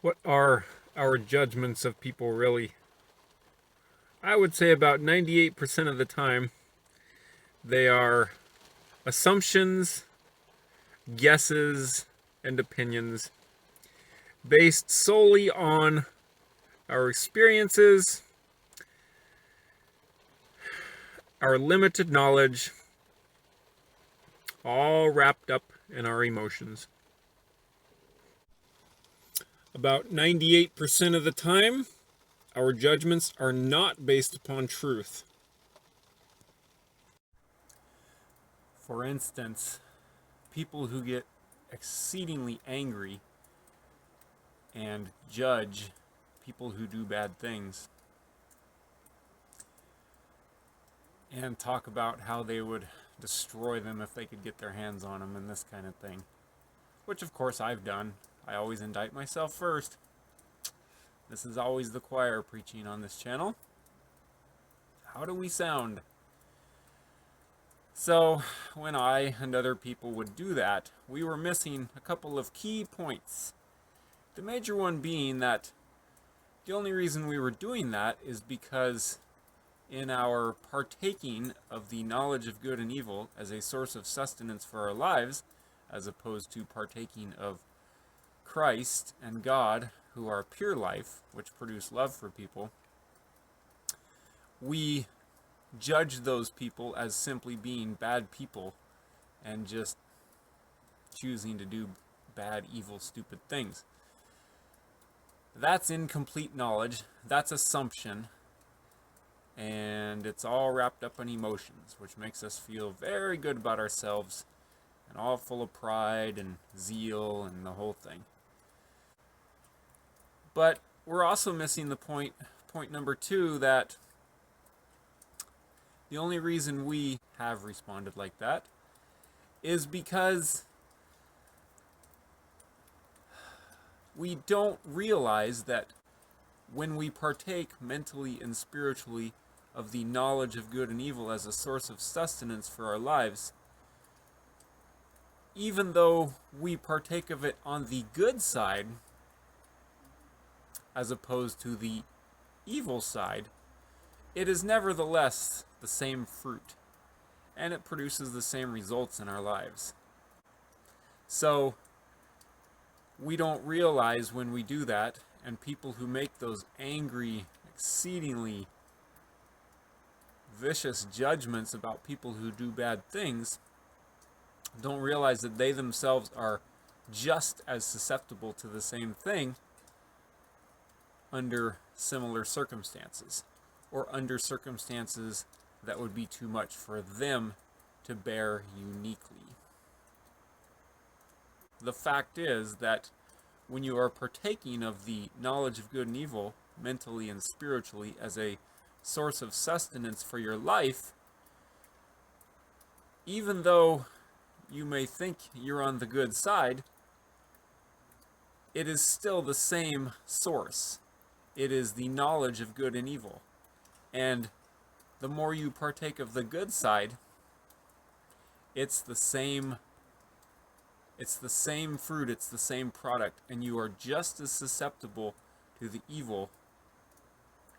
What are our judgments of people really? I would say about 98% of the time they are assumptions, guesses, and opinions based solely on our experiences, our limited knowledge, all wrapped up in our emotions. About 98% of the time, our judgments are not based upon truth. For instance, people who get exceedingly angry and judge people who do bad things and talk about how they would destroy them if they could get their hands on them and this kind of thing. Which, of course, I've done. I always indict myself first. This is always the choir preaching on this channel. How do we sound? So, when I and other people would do that, we were missing a couple of key points. The major one being that the only reason we were doing that is because in our partaking of the knowledge of good and evil as a source of sustenance for our lives, as opposed to partaking of Christ and God, who are pure life, which produce love for people, we judge those people as simply being bad people and just choosing to do bad, evil, stupid things. That's incomplete knowledge. That's assumption. And it's all wrapped up in emotions, which makes us feel very good about ourselves and all full of pride and zeal and the whole thing. But we're also missing the point number 2, that the only reason we have responded like that is because we don't realize that when we partake mentally and spiritually of the knowledge of good and evil as a source of sustenance for our lives, even though we partake of it on the good side as opposed to the evil side, it is nevertheless the same fruit, and it produces the same results in our lives. So we don't realize when we do that, and people who make those angry, exceedingly vicious judgments about people who do bad things don't realize that they themselves are just as susceptible to the same thing under similar circumstances, or under circumstances that would be too much for them to bear uniquely. The fact is that when you are partaking of the knowledge of good and evil mentally and spiritually as a source of sustenance for your life, even though you may think you're on the good side, it is still the same source. It is the knowledge of good and evil. And the more you partake of the good side, it's the same fruit, it's the same product, and you are just as susceptible to the evil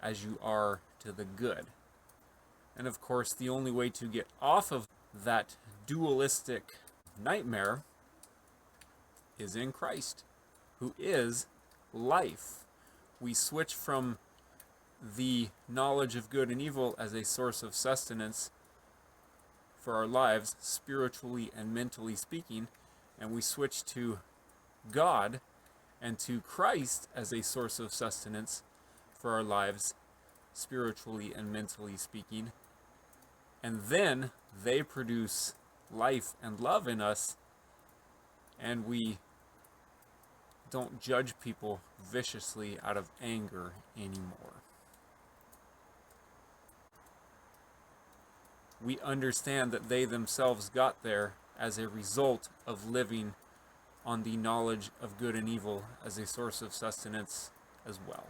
as you are to the good. And of course, the only way to get off of that dualistic nightmare is in Christ, who is life. We switch from the knowledge of good and evil as a source of sustenance for our lives, spiritually and mentally speaking, and we switch to God and to Christ as a source of sustenance for our lives, spiritually and mentally speaking. And then they produce life and love in us, and we don't judge people viciously out of anger anymore. We understand that they themselves got there as a result of living on the knowledge of good and evil as a source of sustenance as well.